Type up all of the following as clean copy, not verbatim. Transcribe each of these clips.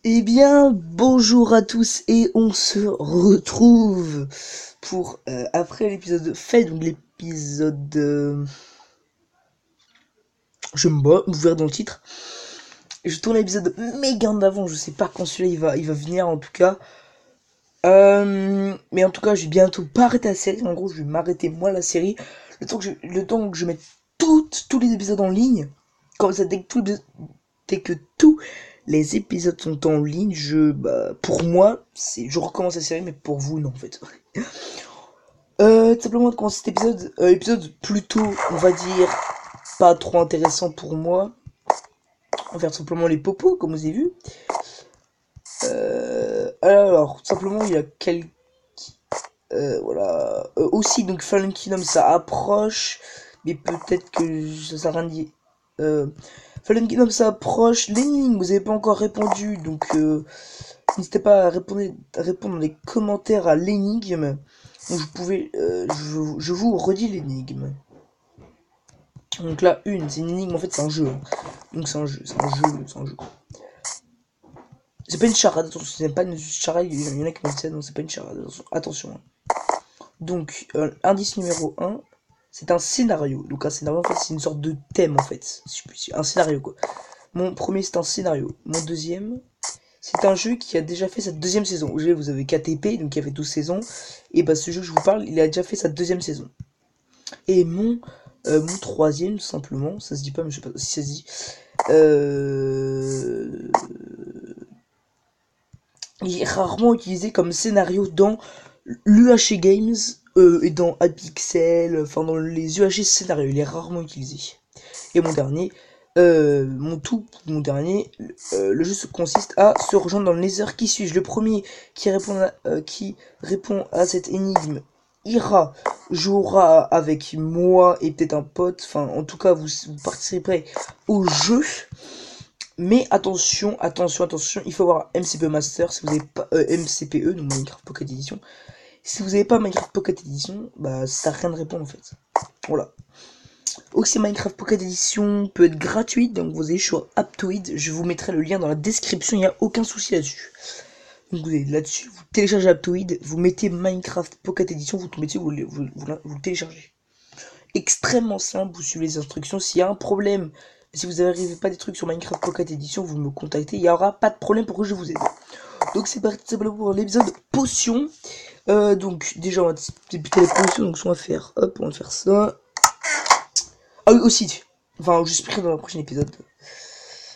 Eh bien, bonjour à tous et on se retrouve pour après l'épisode fait, donc l'épisode je me bats, vous verrez dans le titre. Je tourne l'épisode méga en avant, je sais pas quand celui-là il va venir en tout cas. Mais en tout cas, je vais bientôt pas arrêter la série. En gros, je vais m'arrêter moi la série le temps que je mette tous les épisodes en ligne. Comme ça, dès que tous les épisodes sont en ligne, pour moi, je recommence la série, mais pour vous, non, en fait. Tout simplement, de commencer cet épisode plutôt, on va dire, pas trop intéressant pour moi. On va faire simplement les popos, comme vous avez vu. Alors, tout simplement, il y a quelques... voilà. Aussi, donc, Fallen Kingdom, ça approche, mais peut-être que ça sert à rien de dire. Fallen Kingdom, ça approche. L'énigme, vous avez pas encore répondu, donc... n'hésitez pas à répondre dans les commentaires à l'énigme. Donc je vous redis l'énigme. Donc là, c'est une énigme, en fait c'est un jeu. Donc c'est un jeu. C'est pas une charade, attention, c'est pas une charade, il y en a qui m'ont dit ça, non c'est pas une charade, attention. Donc, indice numéro 1, c'est un scénario. Donc un scénario, en fait, c'est une sorte de thème, en fait. Un scénario, quoi. Mon premier, c'est un scénario. Mon deuxième, c'est un jeu qui a déjà fait sa deuxième saison. Vous avez KTP, donc il y avait 12 saisons. Et bah ce jeu que je vous parle, il a déjà fait sa deuxième saison. Et mon troisième, tout simplement, ça se dit pas, mais je sais pas si ça se dit. Il est rarement utilisé comme scénario dans l'UHC Games et dans Apixel, enfin dans les UHC scénarios. Il est rarement utilisé. Et mon dernier, le jeu consiste à se rejoindre dans le Nether. Qui suis-je? Le premier qui répond à cette énigme jouera avec moi et peut-être un pote. Enfin, en tout cas, vous participerez au jeu. Mais attention, il faut avoir MCPE Master si vous n'avez pas MCPE, donc Minecraft Pocket Edition. Si vous n'avez pas Minecraft Pocket Edition, bah ça sert à rien de répondre en fait. Voilà. Aussi, Minecraft Pocket Edition peut être gratuite, donc vous allez sur Aptoid, je vous mettrai le lien dans la description, il n'y a aucun souci là-dessus. Donc vous allez là-dessus, vous téléchargez Aptoid, vous mettez Minecraft Pocket Edition, vous tombez dessus, vous le téléchargez. Extrêmement simple, vous suivez les instructions. S'il y a un problème, si vous n'arrivez pas des trucs sur Minecraft Pocket Edition, vous me contactez, il n'y aura pas de problème pour que je vous aide. Donc c'est parti simplement pour l'épisode potion. Donc déjà on va débuter les potions, donc on va faire, hop, on va faire ça. Ah oui, aussi. Enfin, j'expliquerai dans le prochain épisode.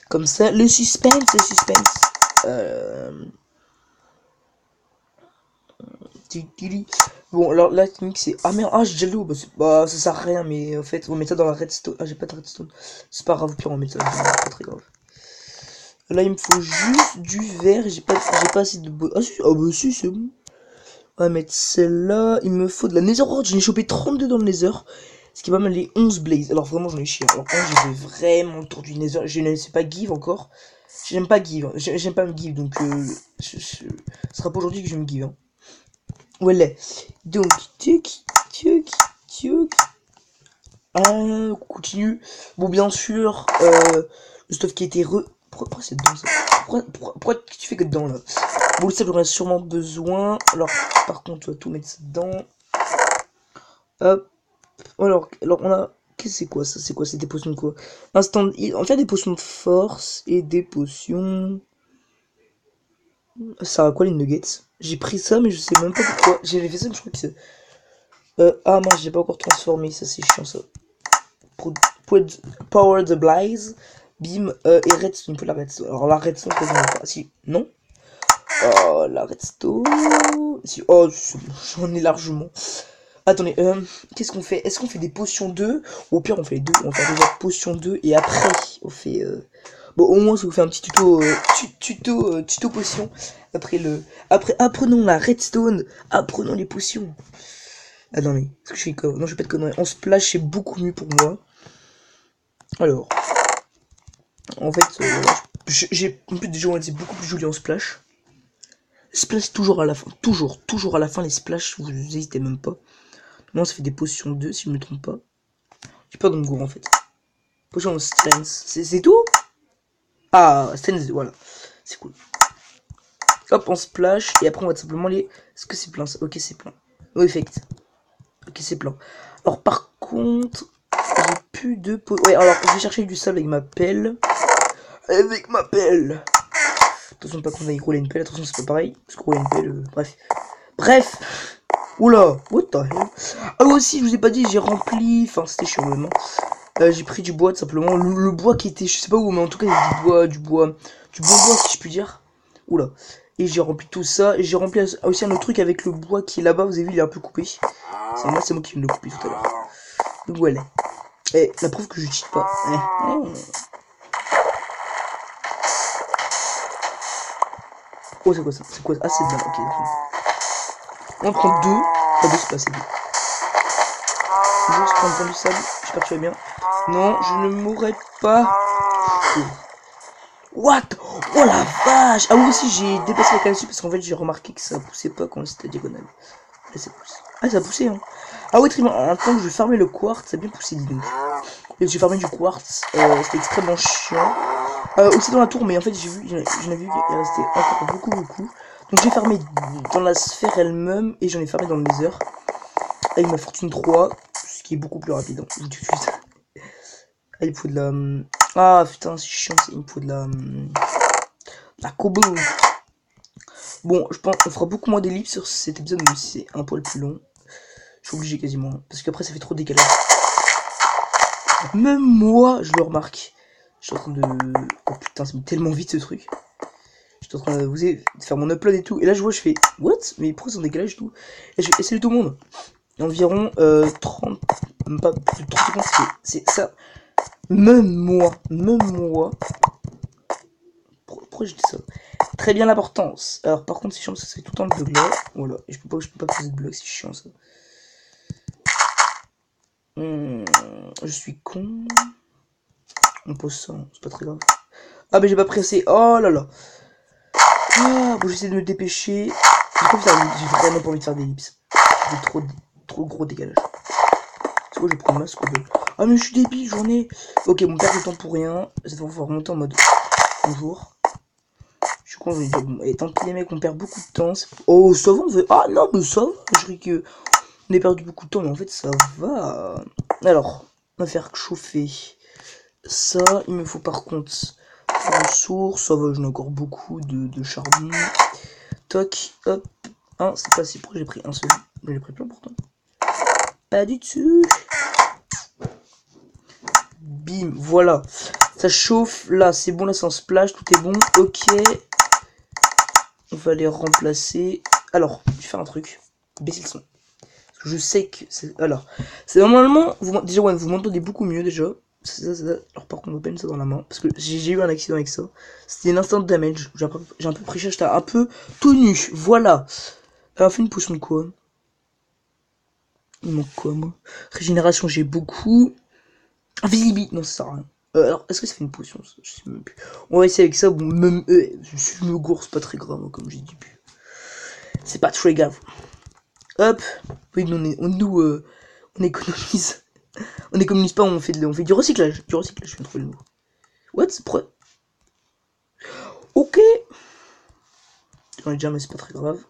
Comme ça, le suspense. Bon, alors la technique c'est... Ah merde, j'ai déjà l'eau. Bah, ça sert à rien, mais en fait, on met ça dans la redstone. Ah, j'ai pas de redstone. C'est pas grave, pire, on met ça. C'est pas très grave. Là, il me faut juste du verre. J'ai pas assez de... Ah, si, bah si, c'est bon. On va mettre celle-là. Il me faut de la netherite. J'en ai chopé 32 dans le nether. Ce qui est pas mal les 11 blaze. Alors vraiment j'en ai chié. Alors j'ai vraiment le tour du nether. Je ne sais pas give encore. J'aime pas give. J'aime pas me give. Donc ce sera pas aujourd'hui que je vais me give. Hein. Voilà. Donc tuc. On continue. Bon bien sûr. Le stuff qui a été Pourquoi c'est dedans ça pourquoi tu fais que dedans là? Bon le sable j'en ai sûrement besoin. Alors par contre tu vas tout mettre ça dedans. Hop. Alors on a... Qu'est-ce que c'est quoi ça? C'est quoi? C'est des potions de quoi? On fait des potions de force et des potions... Ça sert à quoi les nuggets? J'ai pris ça mais je sais même pas pourquoi. J'avais fait ça mais je crois que c'est... Ah mince, j'ai pas encore transformé, ça c'est chiant ça. Power the Blaze, Bim et Redstone. Il faut la Redstone. Alors la Redstone, quasiment pas. Si, non. Oh, la Redstone. Si, oh, j'en ai largement. Attendez, qu'est-ce qu'on fait? Est-ce qu'on fait des potions 2? Ou au pire, on fait les deux. On fait déjà potion 2 et après, on fait... Bon, au moins, ça vous fait un petit tuto, tuto potion. Après, apprenons la redstone. Apprenons les potions. Ah non, mais... Est-ce que je fais quoi? Non, je fais pas de conneries. En splash, c'est beaucoup mieux pour moi. Alors... En fait, j'ai... En plus, déjà, on c'est beaucoup plus joli en splash. Splash toujours à la fin. Toujours à la fin, les splash, vous n'hésitez même pas. Moi, ça fait des potions 2, si je me trompe pas. J'ai pas d'ongo, en fait. Potion strength. C'est tout? Ah, strength, voilà. C'est cool. Hop, on splash. Et après, on va tout simplement les... Est-ce que c'est plein ça? Ok, c'est plein. Oh, effect. Ok, c'est plein. Alors, par contre, j'ai plus de pot. Ouais, alors, je vais chercher du sable avec ma pelle. Avec ma pelle. Attention, pas qu'on aille rouler une pelle. Attention, c'est pas pareil. Parce que rouler une pelle, bref. Bref. Oula, what the hell. Ah, aussi, je vous ai pas dit, j'ai rempli. Enfin, c'était chiant même. Hein. J'ai pris du bois, tout simplement. Le bois qui était, je sais pas où, mais en tout cas, il y avait du bon bois, si je puis dire. Oula. Et j'ai rempli tout ça. Et j'ai rempli aussi un autre truc avec le bois qui est là-bas. Vous avez vu, il est un peu coupé. C'est moi qui viens de le couper tout à l'heure. Donc voilà. Et la preuve que je cheat pas. Oh, c'est quoi ça? C'est quoi? Ah, c'est de là. Ok, on prend deux. Pas deux, c'est pas assez deux. Juste prendre du sable. J'espère que tu vas bien. Non, je ne mourrai pas. What? Oh la vache! Ah oui, aussi j'ai dépassé la canne dessus parce qu'en fait j'ai remarqué que ça poussait pas quand c'était diagonale. Là ça pousse. Ah, ça a poussé, hein. Ah oui, très bien. En temps que je fermais le quartz, ça a bien poussé, dis donc. Et j'ai fermé du quartz, c'était extrêmement chiant. Aussi dans la tour, mais en fait j'en ai vu qu'il restait encore beaucoup. Donc j'ai fermé dans la sphère elle-même et j'en ai fermé dans le nether. Avec ma fortune 3, ce qui est beaucoup plus rapide. Hein. Tout de suite. Ah, il me faut de la... Ah putain, c'est chiant, il me faut de la combo. Bon, je pense qu'on fera beaucoup moins d'ellipses sur cet épisode, même si c'est un poil plus long. Je suis obligé quasiment, hein, parce qu'après ça fait trop de décalage. Même moi, je le remarque. Je suis en train de... Oh putain, ça met tellement vite ce truc. Je suis en train de faire mon upload et tout. Et là, je vois, je fais... What? Mais pourquoi c'est en décalage et tout? Et je fais... Et salut tout le monde. Environ 30... Même pas plus de 30 secondes, c'est ça. Même moi. Pourquoi je dis ça? Très bien l'importance. Alors par contre c'est chiant parce que c'est tout le temps le bloc là. Voilà. Et je peux pas poser de bloc, c'est chiant ça. Je suis con. On pose ça, c'est pas très grave. Ah mais j'ai pas pressé. Oh là là. Ah bon, j'essaie de me dépêcher. J'ai vraiment pas envie de faire des ellipses. J'ai trop gros décalage. C'est quoi, je prends le masque ou deux? Ah mais je suis débile, j'en ai. Ok, mon père, le temps pour rien. Cette fois on va remonter en mode bonjour. Je suis con, je vais dire, bon, et tant pis les mecs, on perd beaucoup de temps. Oh, ça va, on veut... Ah non, mais ça va. Je dis que on a perdu beaucoup de temps, mais en fait, ça va. Alors, on va faire chauffer ça. Il me faut par contre une source. Ça va, j'en ai encore beaucoup de charbon. Toc, hop. Un, c'est pas assez. Pourquoi j'ai pris un seul? Mais j'ai pris plein pourtant. Pas du tout. Bim, voilà. Ça chauffe. Là, c'est bon, là, c'est en splash. Tout est bon. Ok. On va les remplacer. Alors, je vais faire un truc. Baisser le son. Parce que je sais que c'est... Alors, c'est normalement... Déjà, ouais, vous m'entendez beaucoup mieux, déjà. Ça. Alors, par contre, on va pas mettre ça dans la main. Parce que j'ai eu un accident avec ça. C'était l'instant damage. J'ai un peu pris cher. J'étais un peu tout nu. Voilà. Alors, on fait une potion de quoi? Il manque quoi, moi? Régénération, j'ai beaucoup. Invisibilité. Non, ça sert à rien. Alors, est-ce que ça fait une potion ça? Je sais même plus. On va essayer avec ça. Bon, même... je me gourre, c'est pas très grave, hein, comme j'ai dit. C'est pas très grave. Hop. Oui, on économise. On économise pas, on fait du recyclage. Je viens de trouver le mot. What? Ok. J'en ai déjà, mais c'est pas très grave.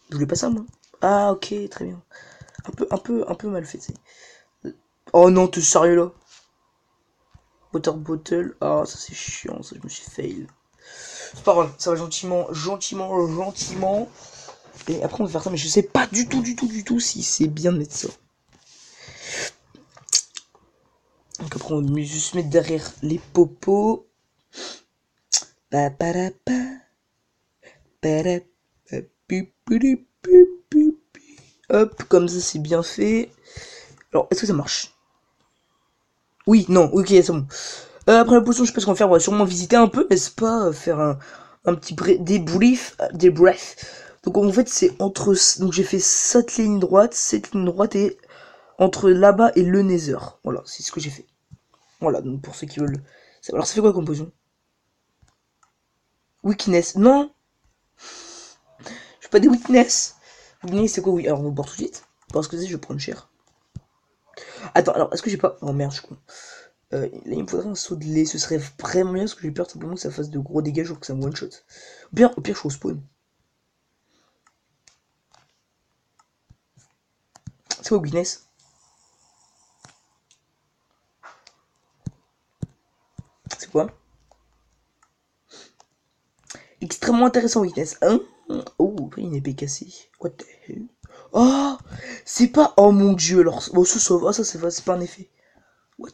Je voulais pas ça, moi. Ah, ok, très bien. Un peu mal fait, c'est. Oh non, t'es sérieux là? Water bottle. Ah, ça c'est chiant, ça, je me suis fail. C'est pas grave, ça va gentiment. Et après, on va faire ça, mais je sais pas du tout si c'est bien de mettre ça. Donc après, on va juste mettre derrière les popos. Hop, comme ça, c'est bien fait. Alors, est-ce que ça marche? Oui, non, ok, c'est bon. Après la potion, je sais pas ce qu'on va faire. On va sûrement visiter un peu, n'est-ce pas? Faire un petit débrief. Donc en fait, c'est entre... Donc j'ai fait cette ligne droite et entre là-bas et le nether. Voilà, c'est ce que j'ai fait. Voilà, donc pour ceux qui veulent... Alors ça fait quoi comme potion? Weakness. Non, je fais pas des weakness. Weakness, c'est quoi? Oui, alors on va boire tout de suite. Parce que je vais prendre cher. Attends, alors est-ce que j'ai pas... Oh merde, je suis con. Là, il me faudrait un saut de lait. Ce serait vraiment bien parce que j'ai peur simplement que ça fasse de gros dégâts, genre que ça me one shot. Au pire, je suis au spawn. C'est quoi weakness? C'est quoi? Extrêmement intéressant weakness. Hein? Oh, une épée cassée. What the hell? Oh! C'est pas. Oh mon dieu, alors. Oh, ça sauve. Oh, ça, c'est pas un effet. What?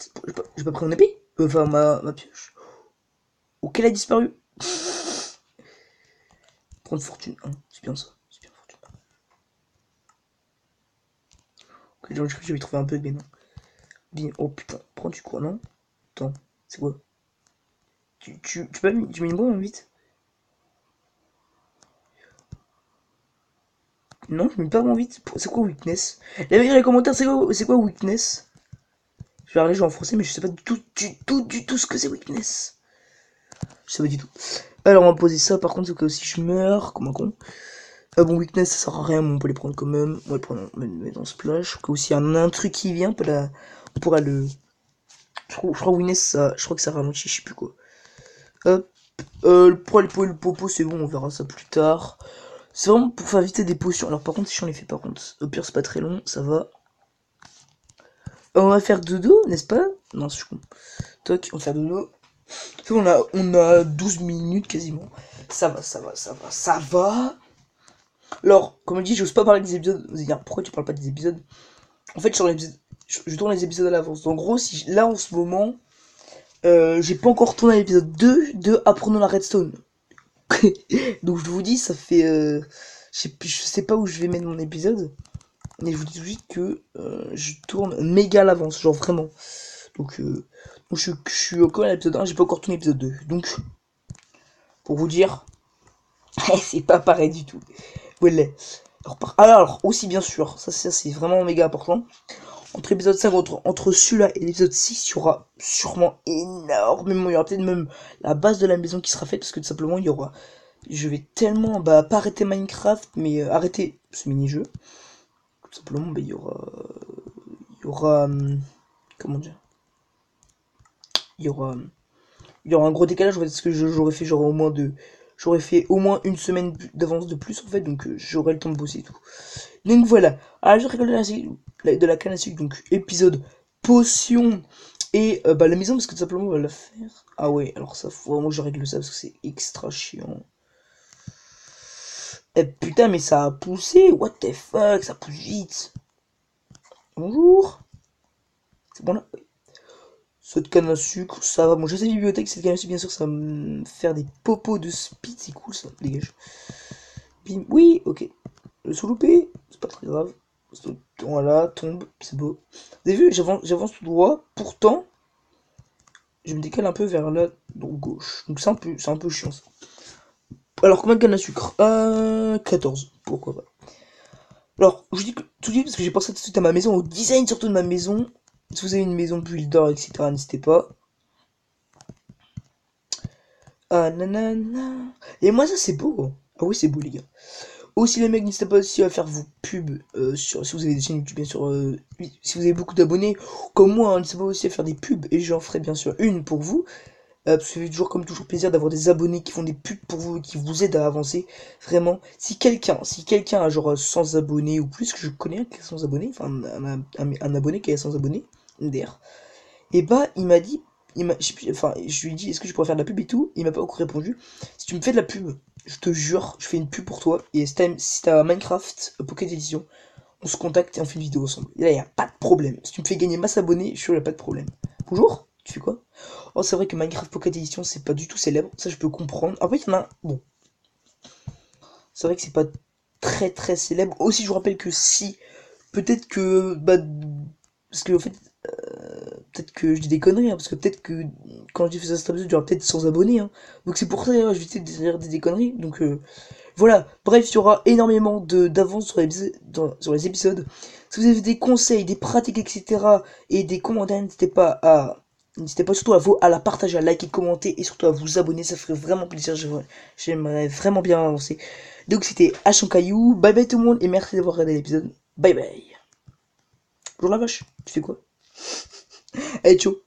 J'ai pas pris mon épée? Enfin, ma pioche. Oh, qu'elle a disparu. Prendre fortune 1. C'est bien ça. C'est bien fortune 1. Ok, j'ai cru que j'avais trouvé un bug, mais non. Bien. Oh putain, prends du quoi, non? Attends, c'est quoi? Tu mets une bombe vite? Non, je mets pas mon vite. C'est quoi weakness? Les commentaires, c'est quoi weakness? Je vais parler genre en français, mais je sais pas du tout ce que c'est weakness. Je sais pas du tout. Alors, on va poser ça, par contre, c'est que si je meurs, comme un con. Ah bon, weakness, ça sert à rien, mais on peut les prendre quand même. On va les prendre dans splash. Que aussi, il y a un truc qui vient, on pourra le. Je crois weakness, je crois que ça ralentit, je sais plus quoi. Hop. Pour les le popo, c'est bon, on verra ça plus tard. C'est vraiment pour faire éviter des potions. Alors, par contre, si on les fait, par contre, au pire, c'est pas très long, ça va. On va faire dodo, n'est-ce pas? Non, je suis con. Toc, on va faire dodo. On a 12 minutes quasiment. Ça va, ça va, ça va, ça va. Alors, comme je dis, j'ose pas parler des épisodes. Vous allez dire, pourquoi tu parles pas des épisodes? En fait, je tourne les épisodes à l'avance. En gros, si là en ce moment, j'ai pas encore tourné l'épisode 2 de Apprenons la Redstone. Donc je vous dis, ça fait. Je sais pas où je vais mettre mon épisode. Mais je vous dis tout de suite que je tourne méga à l'avance, genre vraiment. Donc, je suis encore à l'épisode 1, j'ai pas encore tourné l'épisode 2. Donc, pour vous dire, c'est pas pareil du tout. Voilà. Alors, aussi bien sûr, ça c'est vraiment méga important. Entre l'épisode 5, entre celui-là et l'épisode 6, il y aura sûrement énormément. Il y aura peut-être même la base de la maison qui sera faite parce que tout simplement, il y aura. Je vais tellement, pas arrêter Minecraft, mais arrêter ce mini-jeu. Tout simplement, il y aura. Comment dire? Il y aura. Il y aura un gros décalage parce que j'aurais fait genre au moins j'aurais fait au moins une semaine d'avance de plus en fait, donc j'aurai le temps de bosser et tout. Donc voilà, alors je rigole de la canne à sucre, donc épisode potion et la maison parce que tout simplement on va la faire. Ah ouais, alors ça faut vraiment que je règle ça parce que c'est extra chiant. Eh putain mais ça a poussé, what the fuck, ça pousse vite. Bonjour. C'est bon là? Cette canne à sucre, ça va. Bon, je sais bibliothèque, cette canne à sucre, bien sûr, ça va me faire des popos de speed, c'est cool ça, dégage. Bim, oui, ok. Le sous-loupé, c'est pas très grave. Voilà, tombe, c'est beau. Vous avez vu, j'avance tout droit, pourtant, je me décale un peu vers la gauche. Donc c'est un peu chiant ça. Alors, combien de canne à sucre 14, pourquoi pas. Alors, je vous dis que tout de suite, parce que j'ai pensé tout de suite à ma maison, au design surtout de ma maison. Si vous avez une maison builder, etc., n'hésitez pas. Ah nanana. Et moi, ça c'est beau. Ah oui, c'est beau, les gars. Aussi, les mecs, n'hésitez pas aussi à faire vos pubs si vous avez des chaînes YouTube, bien sûr. Si vous avez beaucoup d'abonnés, comme moi, hein, n'hésitez pas aussi à faire des pubs. Et j'en ferai bien sûr une pour vous. Parce que ça fait toujours, comme toujours, plaisir d'avoir des abonnés qui font des pubs pour vous et qui vous aident à avancer. Vraiment, si quelqu'un a genre 100 abonnés ou plus, que je connais un qui a 100 abonnés, enfin un abonné qui a 100 abonnés, MDR, et il m'a dit, je lui ai dit, est-ce que je pourrais faire de la pub et tout? Il m'a pas encore répondu. Si tu me fais de la pub, je te jure, je fais une pub pour toi. Et si t'as Minecraft Pocket Edition, on se contacte et on fait une vidéo ensemble. Et là, y a pas de problème. Si tu me fais gagner masse abonnés, je suis sûr, y a pas de problème. Bonjour, tu fais quoi? Oh, c'est vrai que Minecraft Pocket Edition, c'est pas du tout célèbre. Ça, je peux comprendre. Après, il y en a. Bon, c'est vrai que c'est pas très très célèbre. Aussi, je vous rappelle que si. Peut-être que. Parce que, en fait, peut-être que je dis des conneries, hein, parce que peut-être que quand j'ai fait ça cet épisode, j'aurai peut-être 100 abonnés. Hein. Donc c'est pour ça, hein, je vais essayer de dire des conneries. Donc voilà, bref, il y aura énormément d'avance sur les épisodes. Si vous avez des conseils, des pratiques, etc. et des commentaires, n'hésitez pas surtout à la partager, à liker, commenter et surtout à vous abonner, ça ferait vraiment plaisir, j'aimerais vraiment bien avancer. Donc c'était Caillou, bye bye tout le monde et merci d'avoir regardé l'épisode, bye bye. Bonjour la vache, tu fais quoi? Allez, ciao.